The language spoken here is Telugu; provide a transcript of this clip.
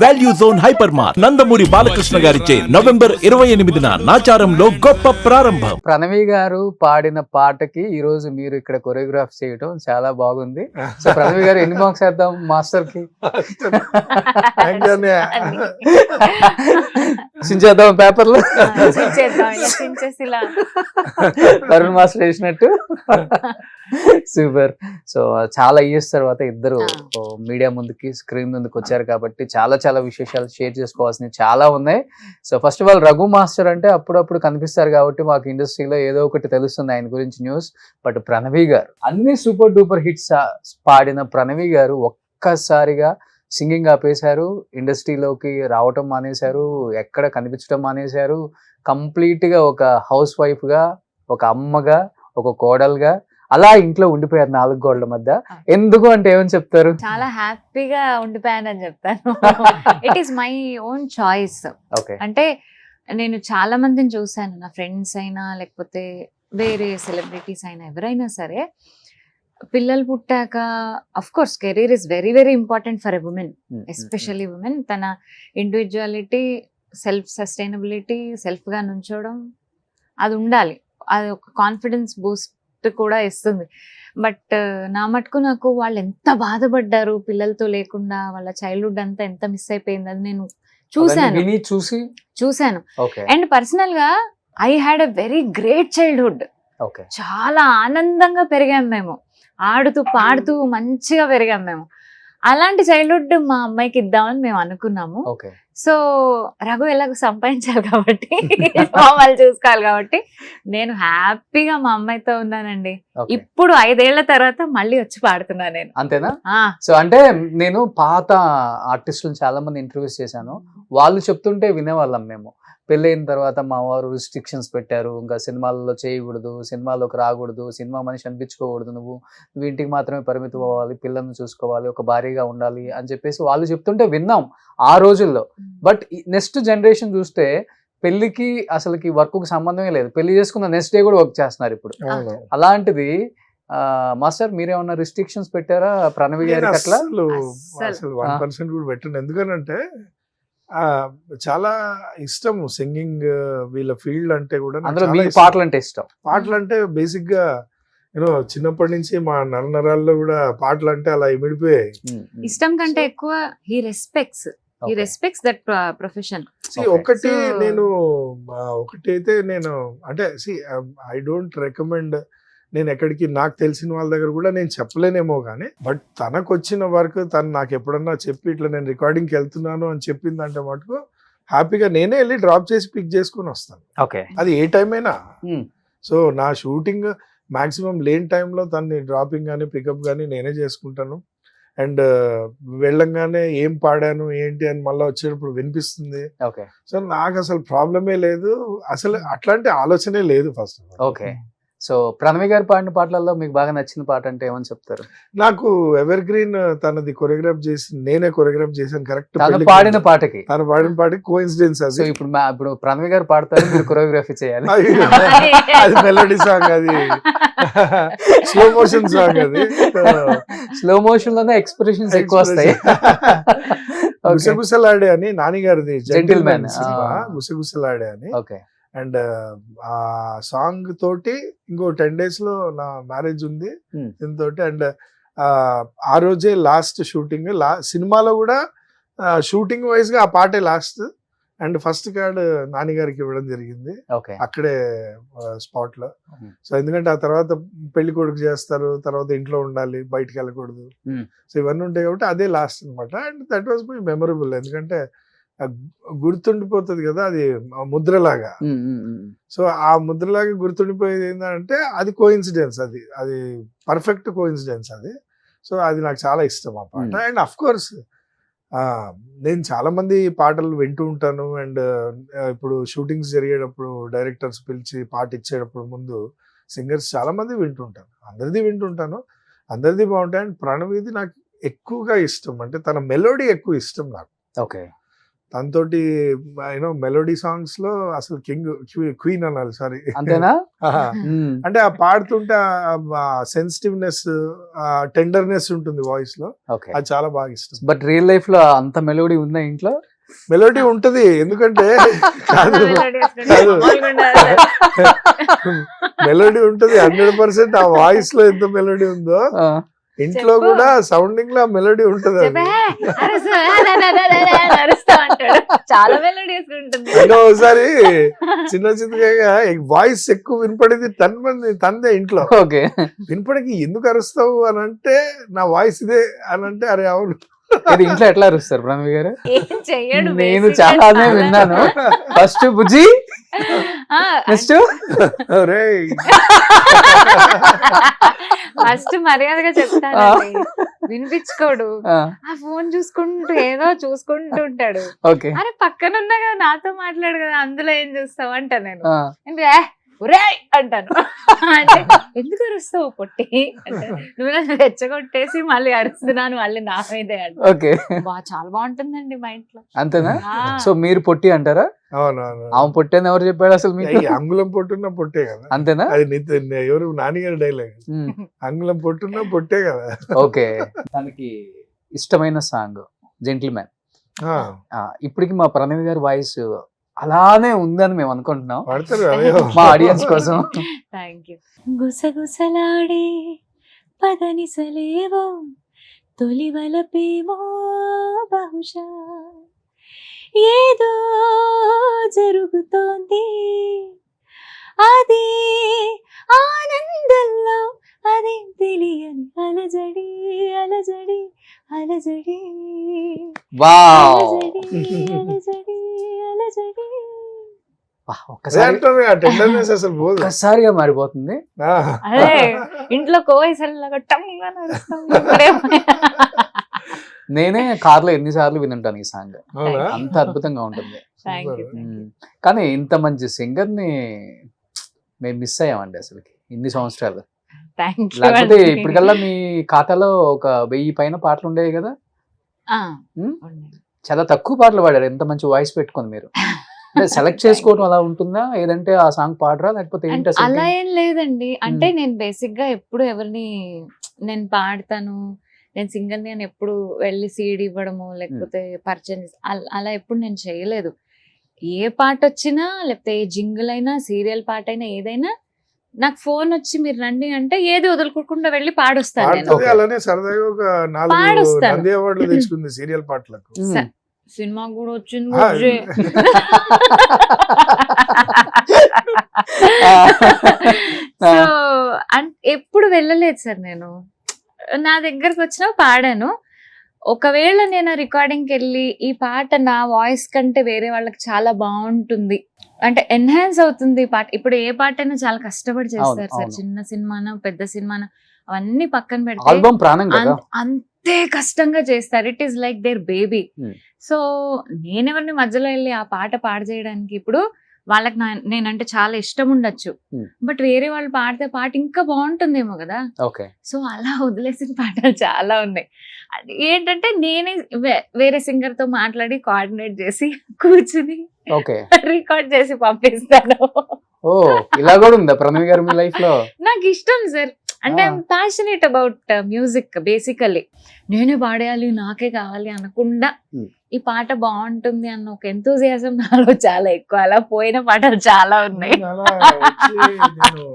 Value zone hyper mart Nandamuri Balakrishna గారిచే నవంబర్ 28న నాచారంలో గొప్ప ప్రారంభం. ప్రణవి గారు పాడిన పాటకి ఈ రోజు మీరు ఇక్కడ కొరియోగ్రాఫ్ చేయడం చాలా బాగుంది. సో ప్రణవి గారు ఎన్ని మార్క్స్ వేద్దాం మాస్టర్ కి? చించేద్దాం పేపర్ లో వరుణ్ మాస్టర్ వేసినట్టు. సూపర్. సో చాలా ఇయర్స్ తర్వాత ఇద్దరు మీడియా ముందుకి స్క్రీన్ ముందుకు వచ్చారు కాబట్టి చాలా చాలా విశేషాలు షేర్ చేసుకోవాల్సినవి చాలా ఉన్నాయి. So first of all Raghu master అంటే అప్పుడప్పుడు కనిపిస్తారు కాబట్టి మాకు ఇండస్ట్రీలో ఏదో ఒకటి తెలుస్తుంది ఆయన గురించి న్యూస్. బట్ ప్రణవి గారు అన్ని సూపర్ డూపర్ హిట్స్ పాడిన ప్రణవి గారు ఒక్కసారిగా సింగింగ్ ఆపేశారు, ఇండస్ట్రీలోకి రావటం మానేశారు, ఎక్కడ కనిపించడం మానేశారు. కంప్లీట్ గా ఒక హౌస్ వైఫ్ గా, ఒక అమ్మగా, ఒక కోడలుగా అలా ఇంట్లో ఉండిపోయారు నాలుగు గోడల మధ్య. ఎందుకు అంటే ఏమని చెప్తారు? చాలా హ్యాపీగా ఉండిపోయానని చెప్తాను. It is my own choice. అంటే నేను చాలా మందిని చూసాను, నా ఫ్రెండ్స్ అయినా లేకపోతే వేరే సెలబ్రిటీస్ అయినా ఎవరైనా సరే, పిల్లలు పుట్టాక of course career is very very important for a women, especially women. తన ఇండివిజువాలిటీ, సెల్ఫ్ సస్టైనబిలిటీ, సెల్ఫ్ గా నుంచోవడం అది ఉండాలి. అది ఒక కాన్ఫిడెన్స్ బూస్ట్ కూడా ఇస్తుంది. బట్ నా మటుకు నాకు వాళ్ళు ఎంత బాధపడ్డారు పిల్లలతో లేకుండా, వాళ్ళ చైల్డ్హుడ్ అంతా ఎంత మిస్ అయిపోయింది అది నేను చూసాను. అండ్ పర్సనల్ గా I had a very great childhood. చాలా ఆనందంగా పెరిగాం మేము, ఆడుతూ పాడుతూ మంచిగా పెరిగాం మేము. అలాంటి చైల్డ్హుడ్ మా అమ్మాయికి ఇద్దామని మేము అనుకున్నాము. సో రఘు ఎలాగో సంపాదించాలి కాబట్టి, వాళ్ళు చూసుకోవాలి కాబట్టి నేను హ్యాపీగా మా అమ్మాయితో ఉన్నానండి. ఇప్పుడు 5 ఏళ్ల తర్వాత మళ్ళీ వచ్చి పాడుతున్నా నేను. అంతేనా? సో అంటే నేను పాత ఆర్టిస్టులను చాలా మంది ఇంటర్వ్యూస్ చేశాను. వాళ్ళు చెప్తుంటే వినేవాళ్ళం మేము. పెళ్ళైన తర్వాత మా వారు రిస్ట్రిక్షన్స్ పెట్టారు, ఇంకా సినిమాలలో చేయకూడదు, సినిమాలోకి రాకూడదు, సినిమా మనిషి అనిపించుకోకూడదు, నువ్వు ఇంటికి మాత్రమే పరిమితం అవ్వాలి, పిల్లల్ని చూసుకోవాలి, ఒక భార్యగా ఉండాలి అని చెప్పేసి వాళ్ళు చెప్తుంటే విన్నాం ఆ రోజుల్లో. బట్ నెక్స్ట్ జనరేషన్ చూస్తే పెళ్లికి అసలుకి వర్క్ కి సంబంధమే లేదు, పెళ్లి చేసుకున్న నెక్స్ట్ డే కూడా వర్క్ చేస్తున్నారు ఇప్పుడు. అలాంటిది మాస్టర్ మీరేమన్నా రిస్ట్రిక్షన్స్ పెట్టారా ప్రణవి గారికి? అట్లా అసలు 1% కూడా పెట్టండి. ఎందుకనంటే చాలా ఇష్టం సింగింగ్, వీళ్ళ ఫీల్డ్ అంటే కూడా. పాటలు అంటే ఇష్టం. పాటలు అంటే బేసిక్ గా యూనో చిన్నప్పటి నుంచి మా నరనరాల్లో కూడా పాటలు అంటే అలా ఇమిడిపోయాయి. ఇష్టం కంటే ఎక్కువ హీ రెస్పెక్ట్స్ దట్ ప్రొఫెషన్. ఒకటి నేను ఒకటైతే నేను అంటే ఐ డోంట్ రికమెండ్, నేను ఎక్కడికి నాకు తెలిసిన వాళ్ళ దగ్గర కూడా నేను చెప్పలేనేమో కానీ, బట్ తనకు వచ్చిన వర్క్ తను నాకు ఎప్పుడన్నా చెప్పి ఇట్లా నేను రికార్డింగ్కి వెళ్తున్నాను అని చెప్పిందంటే మటుకు హ్యాపీగా నేనే వెళ్ళి డ్రాప్ చేసి పిక్ చేసుకుని వస్తాను. అది ఏ టైం అయినా. సో నా షూటింగ్ మాక్సిమం లేని టైంలో తనని డ్రాపింగ్ కానీ పికప్ కానీ నేనే చేసుకుంటాను. అండ్ వెళ్ళంగానే ఏం పాడాను ఏంటి అని మళ్ళీ వచ్చేటప్పుడు వినిపిస్తుంది. సో నాకు అసలు ప్రాబ్లమే లేదు, అసలు అట్లాంటి ఆలోచనే లేదు ఫస్ట్. ఓకే. సో ప్రణవి గారు పాడిన పాటలలో మీకు బాగా నచ్చిన పాట అంటే ఏమని చెప్తారు? నాకు ఎవర్ గ్రీన్ తనది కొరియోగ్రాఫ్ చేసి నేనే కొరియోగ్రాఫ్ చేశాను. కరెక్ట్ పాడిన పాటకి తను పాడిన పాటకి కోఇన్సిడెన్స్ అది. ఇప్పుడు ప్రణవి గారు పాడతారు, మీరు కొరియోగ్రఫీ చేయాలి. అది మెలోడీ సాంగ్, అది స్లో మోషన్ సాంగ్. అది స్లో మోషన్ లోనే ఎక్స్ప్రెషన్స్ ఎక్కువ వస్తాయి. గుసగుసలాడే అని నాని గారిది జెంటిల్మెన్ సినిమా, గుసగుసలాడే అని. అండ్ ఆ సాంగ్ తోటి ఇంకో 10 days లో నా మ్యారేజ్ ఉంది దీంతో. అండ్ ఆ రోజే లాస్ట్ షూటింగ్. సినిమాలో కూడా షూటింగ్ వైజ్ గా ఆ పాటే last. And first card Nani గారికి ఇవ్వడం జరిగింది అక్కడే స్పాట్ లో. సో ఎందుకంటే ఆ తర్వాత పెళ్లి కొడుకు చేస్తారు, తర్వాత ఇంట్లో ఉండాలి, బయటకు వెళ్ళకూడదు, సో ఇవన్నీ ఉంటాయి కాబట్టి అదే లాస్ట్ అనమాట. And that was my memorable, ఎందుకంటే గుర్తుండిపోతుంది కదా, అది ముద్రలాగా. సో ఆ ముద్రలాగా గుర్తుండిపోయేది ఏంటంటే అది కోఇన్సిడెన్స్, అది పర్ఫెక్ట్ కోఇన్సిడెన్స్ అది. సో అది నాకు చాలా ఇష్టం ఆ పాట. అండ్ అఫ్ కోర్స్ నేను చాలా మంది పాటలు వింటూ ఉంటాను. అండ్ ఇప్పుడు షూటింగ్స్ జరిగేటప్పుడు డైరెక్టర్స్ పిలిచి పాట ఇచ్చేటప్పుడు ముందు సింగర్స్ చాలా మంది వింటుంటాను, అందరిది వింటుంటాను, అందరిది బాగుంటాయి. అండ్ ప్రణవిది నాకు ఎక్కువగా ఇష్టం, అంటే తన మెలోడీ ఎక్కువ ఇష్టం నాకు. తనతోటి యూనో మెలోడీ సాంగ్స్ లో అసలు క్వీన్ అనాలి, సారీ. అంతేనా? అంటే ఆ పాడుతుంటే సెన్సిటివ్నెస్, టెండర్నెస్ ఉంటుంది వాయిస్ లో, ఓకే. అది చాలా బాగా ఇష్టం. బట్ రియల్ లైఫ్ లో అంత మెలోడీ ఉందా ఇంట్లో? మెలోడీ ఉంటది, ఎందుకంటే కాదు మెలోడీ ఉంటది 100%. ఆ వాయిస్ లో ఎంత మెలోడీ ఉందో ఇంట్లో చెప్పు. కూడా సౌండింగ్ లో మెలోడీ ఉంటది. అది చాలా మెలోడియస్ ఉంటుంది. అంటే ఒకసారి చిన్న చిన్నగా వాయిస్ ఎక్కువ వినపడేది తందే ఇంట్లో. ఓకే. వినపడికి ఎందుకు అరుస్తావు అని అంటే, నా వాయిస్ ఇదే అని అంటే, అరే అవును. ఇది ఇంట్లో ఎట్లా అరుస్తారు ప్రణవి గారు? ఏం చెయ్యడు, నేను basic గా చాలా విన్నాను. ఫస్ట్ బుజ్జి, ఆ, నెక్స్ట్ అరే ఫస్ట్ మర్యాదగా చెప్తానండి, వినిపించుకోడు, ఆ ఫోన్ చూసుకుంటూ ఏదో చూసుకుంటూ ఉంటాడు. ఓకే. అరే పక్కన ఉన్నా కదా, నాతో మాట్లాడు కదా, అందులో ఏం చూస్తావు అంట. నేను అంటే ఒరే అంటాను. అంటే ఎందుకు అరుస్తావు పొట్టి అంటే, నువ్వు నన్ను రెచ్చగొట్టేసి మళ్ళీ అరుస్తున్నాను, మళ్ళీ నా మీదే అంటే. ఓకే. చాలా బాగుంటుందండి మా ఇంట్లో. అంతేనా? ఆ, సో మీరు పొట్టి అంటారా? అవునవును. ఆమె పొట్టి అని ఎవరు చెప్పాడు అసలు మీకు? అంగుళం పొట్టున్న పొట్టే కదా. అంతేనా? అది ఎవరు నాన్నగారి డైలాగ్, అంగుళం పొట్టున్న పొట్టే కదా. ఓకే. తనకి ఇష్టమైన సాంగ్ జెంటిల్మెన్. ఇప్పటికి మా ప్రణవి గారి వాయిస్ అలానే ఉందని మేము అనుకుంటున్నాం, పడతారు మా ఆడియన్స్ కోసం. Thank you. గుసగుసలాడే పదనిసలేవో తొలివలపేమో బహుశా ఏదో జరుగుతోంది, అదే ఆనందంలో అదే తెలియని అలజడి అలజడి అలజడి వావ్. అలజడి అలజడి అలజడి. అసలు పోదు. ఒక్కసారిగా మారిపోతుంది. అదే ఇంట్లో కోవైసల్లాగా టంగా నడుస్తాం. ఇప్పుడేమో నేనే కార్ లో ఎన్నిసార్లు వినుంటాను ఈ సాంగ్, అవునా? అంత అద్భుతంగా ఉంటుంది. Thank you. కానీ ఇంత మంచి సింగర్ ని మేము మిస్ అయ్యామండి అసలుకి ఇన్ని సంవత్సరాలు. Thank you. లేకపోతే ఇప్పటికల్లా మీ ఖాతాలో ఒక 1000 పైన పాటలు ఉండేవి కదా. చాలా తక్కువ పాటలు పాడారు, ఎంత మంచి వాయిస్ పెట్టుకొని మీరు. అంటే సెలెక్ట్ చేసుకోవడం అలా ఉంటుందా, ఏదంటే ఆ సాంగ్ పాడరా, లేకపోతే ఏంటి అసలు? అలా ఏం లేదండి. అంటే నేను బేసిక్ గా ఎప్పుడు ఎవరిని నేను పాడతాను, నేను సింగర్ ని అని ఎప్పుడు వెళ్ళి సీడీ ఇవ్వడము లేకపోతే పరిచయం అలా ఎప్పుడు నేను చేయలేదు. ఏ పాట వచ్చినా లేకపోతే ఏ జింగిల్ అయినా సీరియల్ పాట అయినా ఏదైనా నాకు ఫోన్ వచ్చి మీరు రండి అంటే ఏది వదులుకోకుండా వెళ్ళి పాడొస్తాను నేను. పాడుతుంది. అలానే సరదాగా ఒక 4 పాడొస్తాను. నంది అవార్డులు తెచ్చుకుంది సీరియల్ పాటలకు. సినిమా కూడా వచ్చింది. ఆ, బుజ్జి. సో ఎప్పుడు వెళ్ళలేదు సార్ నేను. నా దగ్గరకు వచ్చినా పాడాను. ఒకవేళ నేను రికార్డింగ్కి వెళ్ళి ఈ పాట నా వాయిస్ కంటే వేరే వాళ్ళకి చాలా బాగుంటుంది అంటే ఎన్హాన్స్ అవుతుంది ఈ పాట. ఇప్పుడు ఏ పాట అయినా చాలా కష్టపడి చేస్తారు సార్, చిన్న సినిమానో పెద్ద సినిమానో అవన్నీ పక్కన పెడితే ఆల్బమ్ ప్రాణం కదా, అంతే కష్టంగా చేస్తారు. It is like their baby. So నేనెవరిని మధ్యలో వెళ్ళి ఆ పాట పాడు చేయడానికి, ఇప్పుడు వాళ్ళకి నేనంటే చాలా ఇష్టం ఉండొచ్చు, బట్ వేరే వాళ్ళు పాడితే పాట ఇంకా బాగుంటుందేమో కదా. సో అలా వదిలేసిన పాటలు చాలా ఉన్నాయి. అది ఏంటంటే నేనే వేరే సింగర్ తో మాట్లాడి కోఆర్డినేట్ చేసి కూర్చుని రికార్డ్ చేసి పంపిస్తాను. ఓ ఇలా కూడా ఉందా ప్రణవి గారు మీ లైఫ్ లో? నాకు ఇష్టం సార్, అంటే I'm passionate about music. Basically నేనే పాడేయాలి నాకే కావాలి అనకుండా ఈ పాట బాగుంటుంది అన్న ఒక ఎంతూజియాజం నాలో చాలా ఎక్కువ. అలా పోయిన పాటలు చాలా ఉన్నాయి.